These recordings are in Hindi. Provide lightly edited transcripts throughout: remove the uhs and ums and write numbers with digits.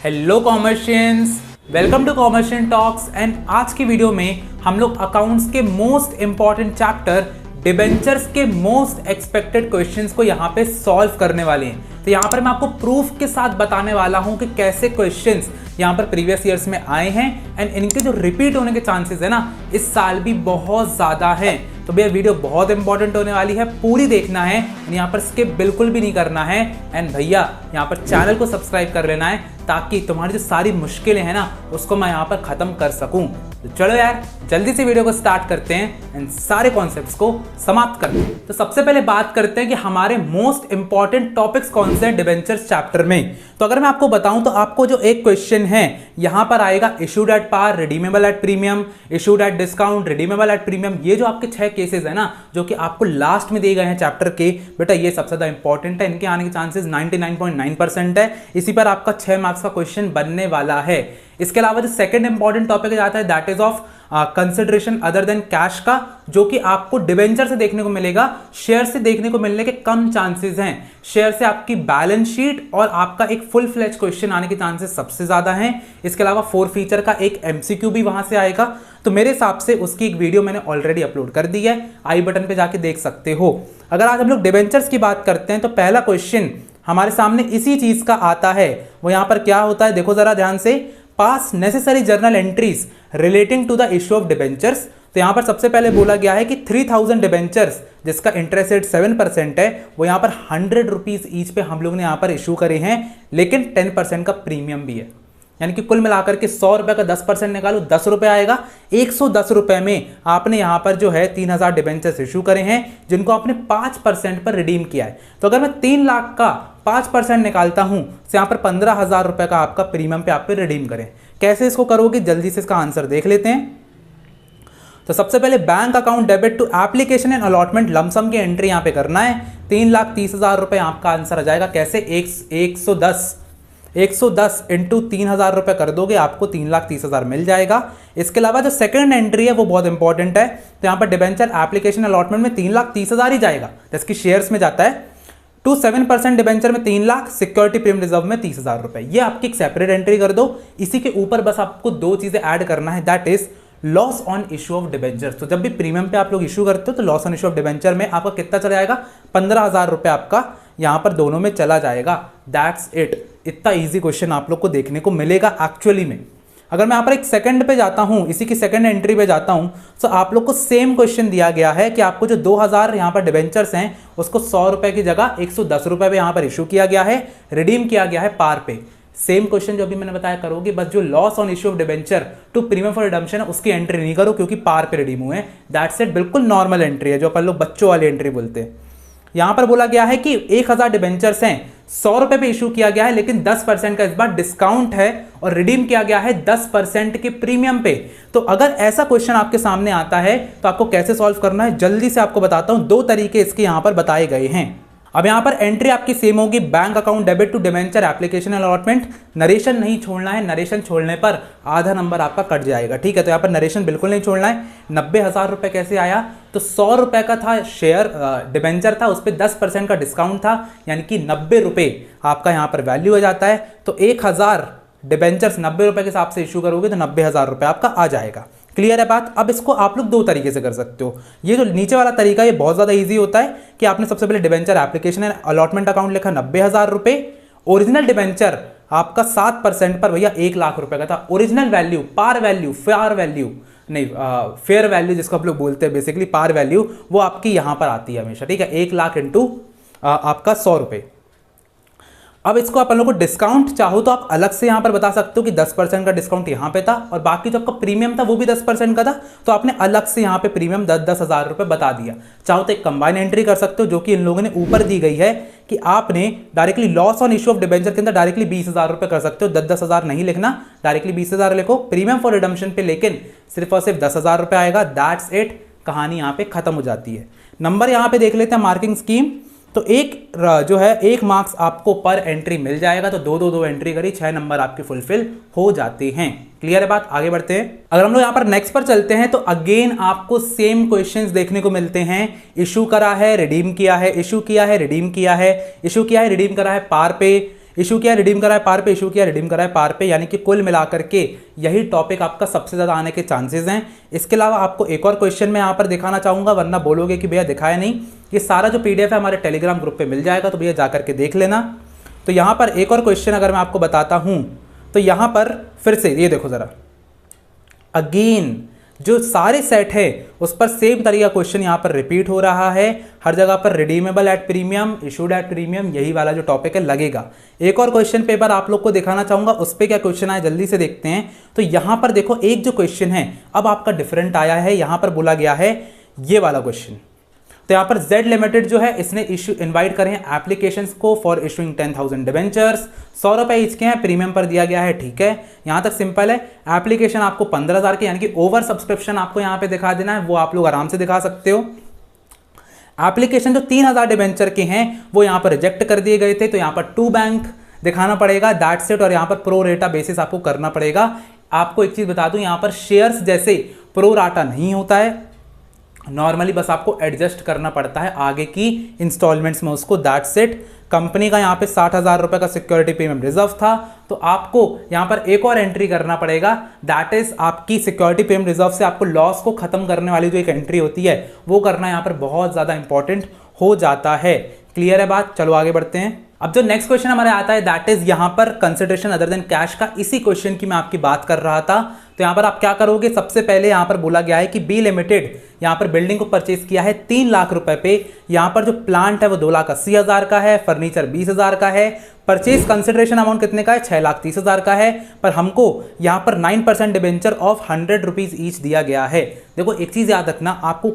Hello commercians, welcome to Commercian Talks. And आज की वीडियो में हम लोग अकाउंट्स के मोस्ट इंपॉर्टेंट चैप्टर डिबेंचर्स के मोस्ट एक्सपेक्टेड क्वेश्चंस को यहाँ पे सॉल्व करने वाले हैं। तो यहाँ पर मैं आपको प्रूफ के साथ बताने वाला हूँ कि कैसे क्वेश्चंस यहाँ पर प्रीवियस ईयर्स में आए हैं एंड इनके जो रिपीट होने के चांसेस है ना, इस साल भी बहुत ज़्यादा है। तो भैया वीडियो बहुत इंपॉर्टेंट होने वाली है, पूरी देखना है, यहाँ पर स्किप बिल्कुल भी नहीं करना है। एंड भैया यहाँ पर चैनल को सब्सक्राइब कर लेना है ताकि तुम्हारी जो सारी मुश्किलें हैं ना, उसको मैं यहाँ पर ख़त्म कर सकूँ। तो चलो यार जल्दी से वीडियो को स्टार्ट करते हैं एंड सारे कॉन्सेप्ट्स को समाप्त करते हैं। तो सबसे पहले बात करते हैं कि हमारे मोस्ट इंपॉर्टेंट टॉपिक्स कौन से हैं डिबेंचर्स चैप्टर में। तो अगर मैं आपको बताऊं तो आपको जो एक क्वेश्चन है यहाँ पर आएगा, issued at par, redeemable at premium, issued at discount, redeemable at premium. ये जो आपके 6 केसेस है ना, जो कि आपको लास्ट में दिए गए हैं चैप्टर के, बेटा ये सबसे ज्यादा इंपॉर्टेंट है। इनके आने के चांसेस 99.9% है। इसी पर आपका 6 मार्क्स का क्वेश्चन बनने वाला है। इसके अलावा जो सेकंड इंपॉर्टेंट टॉपिक आता है that is of consideration other than cash का, जो कि आपको डिबेंचर से देखने को मिलेगा, शेयर से देखने को मिलने के कम चांसेस हैं। शेयर से आपकी बैलेंस शीट और आपका एक फुल फ्लेज क्वेश्चन आने के चांसेस सबसे ज्यादा हैं। इसके अलावा 4 फीचर का एक एमसीक्यू भी वहां से आएगा। तो मेरे हिसाब से उसकी एक वीडियो मैंने ऑलरेडी अपलोड कर दी है, आई बटन पे जाके देख सकते हो। अगर आज हम लोग डिबेंचर्स की बात करते हैं तो पहला क्वेश्चन हमारे सामने इसी चीज का आता है। वो यहां पर क्या होता है, देखो जरा ध्यान से, pass necessary journal entries relating to the issue of debentures. तो यहां पर सबसे पहले बोला गया है कि 3000 डिबेंचर्स जिसका इंटरेस्ट रेट 7% है, वो यहां पर 100 रुपीज ईच पे हम लोग ने यहां पर इशू करे हैं, लेकिन 10% का प्रीमियम भी है। यानी कि कुल मिलाकर के 100 रुपए का 10% निकालो, 10 रुपए आएगा। 110 रुपए में आपने यहां पर जो है 3000 डिबेंचर्स इशू करे हैं, जिनको आपने 5% पर रिडीम किया है। तो अगर मैं 3 लाख का 5% निकालता हूं तो यहां पर 15,000 रुपए का आपका प्रीमियम पे आप पे रिडीम करें। कैसे इसको करोगे, जल्दी से इसका आंसर देख लेते हैं। तो सबसे पहले bank account debit to application and allotment lump sum की एंट्री यहां पे करना है। 3,30,000 रुपए आपका आंसर आ जाएगा। कैसे, 110 इंटू 3,000 रुपए कर दोगे, आपको 3,30,000 मिल जाएगा। इसके अलावा जो सेकंड एंट्री है वो बहुत इंपॉर्टेंट है। तो यहाँ पर डिबेंचर एप्लीकेशन अलॉटमेंट में 3,30,000 ही जाएगा, जिसकी शेयर्स में जाता है। टू 7% डिबेंचर में 3 लाख, सिक्योरिटी प्रीमियम रिजर्व में 30,000 रुपए। ये आपकी एक सेपरेट एंट्री कर दो। इसी के ऊपर बस आपको 2 चीजें ऐड करना है, that is loss on issue of debenture. तो जब भी प्रीमियम पे आप लोग इशू करते हो तो loss on issue of debenture में आपका कितना चला जाएगा, 15,000 रुपए आपका यहां पर दोनों में चला जाएगा। That's it. इतना इजी क्वेश्चन आप लोग को देखने को मिलेगा एक्चुअली में। अगर मैं यहाँ पर एक सेकंड पे जाता हूं, इसी की सेकंड एंट्री पे जाता हूं, तो आप लोग को सेम क्वेश्चन दिया गया है कि आपको जो 2000 यहाँ पर डिबेंचर्स हैं उसको 100 रुपए की जगह 110 रुपए पे यहाँ पर इशू किया गया है, रिडीम किया गया है पार पे। सेम क्वेश्चन जो अभी मैंने बताया करोगे, बस जो loss on issue of debenture to premium for redemption है उसकी एंट्री नहीं करो, क्योंकि पार पे रिडीम हुए हैं। That's it. बिल्कुल नॉर्मल एंट्री है, जो अपन लोग बच्चों वाली एंट्री बोलते हैं। यहां पर बोला गया है कि 1000 डिबेंचर्स हैं, 100 रुपए पे इशू किया गया है, लेकिन 10% का इस बार डिस्काउंट है और रिडीम किया गया है 10% के प्रीमियम पे। तो अगर ऐसा क्वेश्चन आपके सामने आता है तो आपको कैसे सॉल्व करना है, जल्दी से आपको बताता हूं। 2 तरीके इसके यहां पर बताए गए हैं। अब यहां पर एंट्री आपकी सेम होगी, bank account debit to debenture application allotment. Narration नहीं छोड़ना है, नरेशन छोड़ने पर आधा नंबर आपका कट जाएगा, ठीक है। तो यहां पर नरेशन बिल्कुल नहीं छोड़ना है। 90,000 रुपए कैसे आया, तो 100 रुपए का था शेयर, डिबेंचर था, उस पर 10% का डिस्काउंट था, यानी कि 90 रुपए आपका यहां पर वैल्यू हो जाता है। तो 1000 डिबेंचर्स 90 रुपए के हिसाब से इशू करोगे तो 90,000 रुपए आपका आ जाएगा। क्लियर है बात। अब इसको आप लोग 2 तरीके से कर सकते हो। ये जो नीचे वाला तरीका ये बहुत ज्यादा इजी होता है कि आपने सबसे पहले debenture application and allotment account लिखा 90,000 रुपए। ओरिजिनल डिबेंचर आपका 7% पर भैया 1 लाख रुपए का था। Original value, par value, fair value नहीं, फेयर वैल्यू जिसको आप लोग बोलते हैं बेसिकली, पार वैल्यू, वो आपकी यहां पर आती है हमेशा, ठीक है। 1 लाख इंटू आपका 100 रुपए। अब इसको अपन लोग को डिस्काउंट चाहो तो आप अलग से यहां पर बता सकते हो कि 10% का डिस्काउंट यहां पे था, और बाकी जो आपका प्रीमियम था वो भी 10% का था, तो आपने अलग से यहां पे प्रीमियम 10,000 रुपए बता दिया। चाहो तो एक कंबाइन एंट्री कर सकते हो, जो कि इन लोगों ने ऊपर दी गई है कि आपने directly loss on issue of debenture के अंदर डायरेक्टली 20,000 रुपए कर सकते हो। 10,000 नहीं लिखना, डायरेक्टली 20,000 लिखो। प्रीमियम फॉर रिडम्पशन पे लेकिन सिर्फ और सिर्फ 10,000 रुपए आएगा। That's it. कहानी यहां पे खत्म हो जाती है। नंबर यहां पे देख लेते हैं, मार्किंग स्कीम। तो एक जो है 1 मार्क्स आपको पर एंट्री मिल जाएगा। तो 2 एंट्री करी, 6 नंबर आपके फुलफिल हो जाते हैं। क्लियर है बात। आगे बढ़ते हैं। अगर हम लोग यहाँ पर नेक्स्ट पर चलते हैं तो अगेन आपको सेम क्वेश्चंस देखने को मिलते हैं। इशू करा है, रिडीम किया है, इशू किया है, रिडीम किया है, इशू किया है, रिडीम करा है पार पे, इशू किया रिडीम करा है पार पे, इशू किया रिडीम करा है पार पे, यानी कि कुल मिलाकर के यही टॉपिक आपका सबसे ज़्यादा आने के चांसेस हैं। इसके अलावा आपको एक और क्वेश्चन मैं यहाँ पर दिखाना चाहूँगा, वरना बोलोगे कि भैया दिखाया नहीं। ये सारा जो PDF है हमारे टेलीग्राम ग्रुप पे मिल जाएगा, तो भैया जा करके देख लेना। तो यहाँ पर एक और क्वेश्चन अगर मैं आपको बताता हूँ, तो यहाँ पर फिर से ये देखो ज़रा, अगेन जो सारे सेट है उस पर सेम तरीका क्वेश्चन यहाँ पर रिपीट हो रहा है। हर जगह पर redeemable at premium, issued at premium, यही वाला जो टॉपिक है लगेगा। एक और क्वेश्चन पेपर आप लोग को दिखाना चाहूँगा, उस पर क्या क्वेश्चन आया जल्दी से देखते हैं। तो यहाँ पर देखो एक जो क्वेश्चन है अब आपका डिफरेंट आया है, यहाँ पर बोला गया है ये वाला क्वेश्चन। तो यहाँ पर Z लिमिटेड जो है इसने इशू इनवाइट करे हैं एप्लीकेशंस को फॉर इशूइंग 10,000 डिबेंचर्स, 100 रुपये ईच के हैं, प्रीमियम पर दिया गया है, ठीक है। यहाँ तक सिंपल है। एप्लीकेशन आपको 15,000 के, यानी कि ओवर सब्सक्रिप्शन आपको यहाँ पे दिखा देना है, वो आप लोग आराम से दिखा सकते हो। एप्लीकेशन जो 3,000 डिबेंचर के हैं वो यहाँ पर रिजेक्ट कर दिए गए थे, तो यहाँ पर 2 बैंक दिखाना पड़ेगा, दैट्स इट। और यहाँ पर प्रो रेटा बेसिस आपको करना पड़ेगा। आपको एक चीज़ बता दूँ, यहाँ पर शेयर्स जैसे प्रो राटा नहीं होता है, नॉर्मली बस आपको एडजस्ट करना पड़ता है आगे की इंस्टॉलमेंट्स में उसको, दैट्स इट। कंपनी का यहाँ पे 60,000 रुपये का सिक्योरिटी प्रीमियम रिजर्व था, तो आपको यहाँ पर एक और एंट्री करना पड़ेगा, दैट इज आपकी सिक्योरिटी प्रीमियम रिजर्व से आपको लॉस को खत्म करने वाली जो एक एंट्री होती है वो करना यहाँ पर बहुत ज़्यादा इंपॉर्टेंट हो जाता है। क्लियर है बात? चलो आगे बढ़ते हैं। अब जो नेक्स्ट क्वेश्चन हमारे आता है दैट इज यहाँ पर कंसिडरेशन अदर देन कैश का, इसी क्वेश्चन की मैं आपकी बात कर रहा था। तो यहाँ पर आप क्या करोगे, सबसे पहले यहाँ पर बोला गया है कि बी लिमिटेड यहाँ पर बिल्डिंग को परचेज किया है 3 लाख रुपए पे। यहाँ पर जो प्लांट है वो 2,80,000 का है, फर्नीचर 20,000 का है, परचेज कंसिडरेशन अमाउंट कितने का है, 6,30,000 का है, पर हमको यहाँ पर 9% डिबेंचर ऑफ 100 रुपीज ईच दिया गया है। देखो एक चीज याद रखना, आपको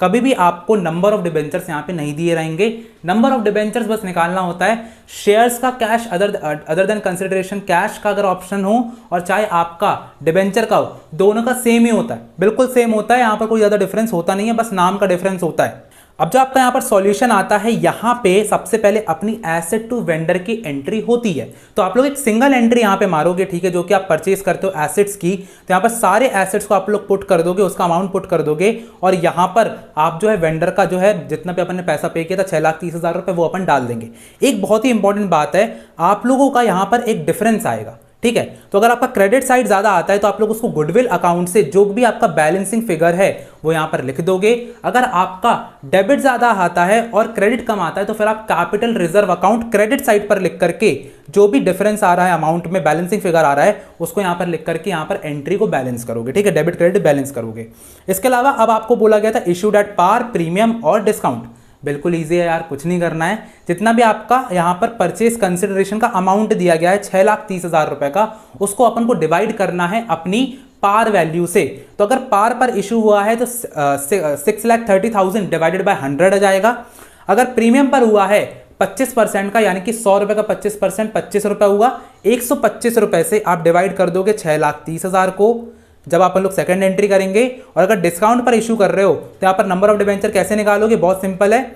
कभी भी आपको नंबर ऑफ डिबेंचर्स यहाँ पे नहीं दिए रहेंगे। नंबर ऑफ डिबेंचर्स बस निकालना होता है। शेयर्स का cash other than consideration cash का अगर ऑप्शन हो और चाहे आपका डिबेंचर का हो, दोनों का सेम ही होता है, बिल्कुल सेम होता है। यहाँ पर कोई ज़्यादा डिफरेंस होता नहीं है, बस नाम का डिफरेंस होता है। अब जो आपका यहाँ पर सॉल्यूशन आता है, यहाँ पे सबसे पहले अपनी एसेट टू वेंडर की एंट्री होती है। तो आप लोग एक सिंगल एंट्री यहाँ पे मारोगे, ठीक है, जो कि आप परचेज करते हो एसेट्स की। तो यहाँ पर सारे एसेट्स को आप लोग पुट कर दोगे, उसका अमाउंट पुट कर दोगे, और यहाँ पर आप जो है वेंडर का जो है जितना भी अपन ने पैसा पे किया था 6,30,000 रुपये, वो अपन डाल देंगे। एक बहुत ही इंपॉर्टेंट बात है, आप लोगों का यहाँ पर एक डिफरेंस आएगा, ठीक है। तो अगर आपका क्रेडिट साइड ज्यादा आता है तो आप लोग उसको गुडविल अकाउंट से जो भी आपका बैलेंसिंग फिगर है वो यहां पर लिख दोगे। अगर आपका डेबिट ज्यादा आता है और क्रेडिट कम आता है तो फिर आप capital reserve account credit side पर लिख करके जो भी डिफरेंस आ रहा है अमाउंट में, बैलेंसिंग फिगर आ रहा है, उसको यहां पर लिख करके यहां पर एंट्री को बैलेंस करोगे, ठीक है, डेबिट क्रेडिट बैलेंस करोगे। इसके अलावा अब आपको बोला गया था इशूड एट पार, प्रीमियम और डिस्काउंट। बिल्कुल इजी है यार, कुछ नहीं करना है। जितना भी आपका यहाँ पर परचेज कंसिडरेशन का अमाउंट दिया गया है 6,30,000 रुपए का, उसको अपन को डिवाइड करना है अपनी पार वैल्यू से। तो अगर पार पर इशू हुआ है तो 6,30,000 डिवाइडेड बाय 100 आ जाएगा। अगर प्रीमियम पर हुआ है 25% का, यानी कि 100 रुपए का 25% 25 रुपए हुआ, 125 रुपए से आप डिवाइड कर दोगे 6,30,000 को जब आप लोग सेकंड एंट्री करेंगे। और अगर डिस्काउंट पर इशू कर रहे हो तो यहाँ पर नंबर ऑफ डिबेंचर कैसे निकालोगे, बहुत सिंपल है।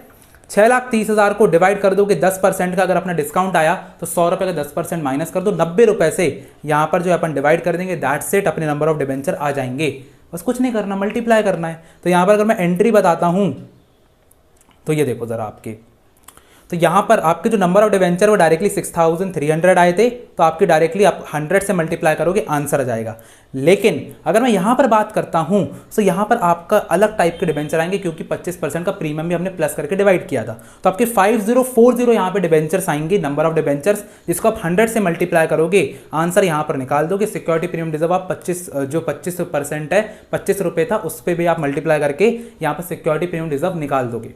6,30,000 को डिवाइड कर दोगे 10% का, अगर अपना डिस्काउंट आया तो 100 रुपये का 10% माइनस कर दो, 90 रुपये से यहाँ पर जो अपन डिवाइड कर देंगे, दैट्स इट, अपने नंबर ऑफ डिबेंचर आ जाएंगे। बस कुछ नहीं करना, मल्टीप्लाई करना है। तो यहाँ पर अगर मैं एंट्री बताता हूँ तो ये देखो जरा आपके, तो यहाँ पर आपके जो नंबर ऑफ डिवेंचर वो डायरेक्टली 6,300 आए थे, तो आपके डायरेक्टली आप 100 से मल्टीप्लाई करोगे, आंसर आ जाएगा। लेकिन अगर मैं यहाँ पर बात करता हूँ तो यहाँ पर आपका अलग टाइप के डिवेंचर आएंगे, क्योंकि 25% का प्रीमियम भी हमने प्लस करके डिवाइड किया था। तो आपके 5040 यहाँ पे डिवेंचर्स आएंगे, नंबर ऑफ डिवेंचर्स, जिसको आप 100 से मल्टीप्लाई करोगे, आंसर यहाँ पर निकाल दोगे। सिक्योरिटी प्रीमियम रिजर्व आप 25% है, 25 रुपये था, उस पर भी आप मल्टीप्लाई करके यहाँ पर सिक्योरिटी प्रीमियम रिजर्व निकाल दोगे।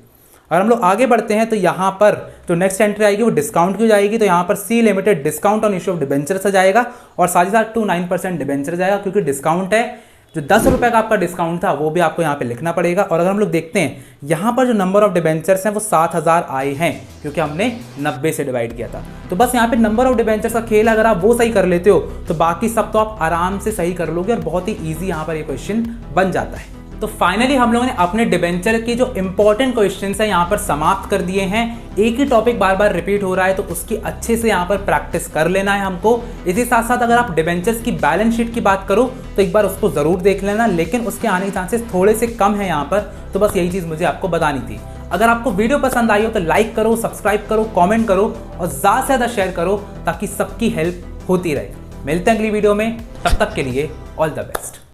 अगर हम लोग आगे बढ़ते हैं तो यहाँ पर जो नेक्स्ट एंट्री आएगी वो डिस्काउंट की हो जाएगी। तो यहाँ पर C Limited discount on issue of debentures आ जाएगा, और साथ ही साथ 9% डिबेंचर जाएगा, क्योंकि डिस्काउंट है। जो 10 रुपये का आपका डिस्काउंट था वो भी आपको यहाँ पे लिखना पड़ेगा। और अगर हम लोग देखते हैं यहाँ पर जो नंबर ऑफ डिबेंचर्स हैं वो 7,000 आए हैं, क्योंकि हमने 90 से डिवाइड किया था। तो बस यहाँ पे नंबर ऑफ डिबेंचर्स का खेल, अगर आप वो सही कर लेते हो तो बाकी सब तो आप आराम से सही कर लोगे, और बहुत ही ईजी यहाँ पर ये क्वेश्चन बन जाता है। तो फाइनली हम लोगों ने अपने डिबेंचर की जो इंपॉर्टेंट क्वेश्चंस है यहाँ पर समाप्त कर दिए हैं। एक ही टॉपिक बार बार रिपीट हो रहा है तो उसकी अच्छे से यहाँ पर प्रैक्टिस कर लेना है हमको। इसी साथ साथ अगर आप डिबेंचर्स की बैलेंस शीट की बात करो तो एक बार उसको जरूर देख लेना, लेकिन उसके आने के चांसेस थोड़े से कम है यहाँ पर, तो बस यही चीज़ मुझे आपको बतानी थी। अगर आपको वीडियो पसंद आई हो तो लाइक करो, सब्सक्राइब करो, कमेंट करो और ज़्यादा से ज़्यादा शेयर करो ताकि सबकी हेल्प होती रहे। मिलते हैं अगली वीडियो में, तब तक के लिए ऑल द बेस्ट।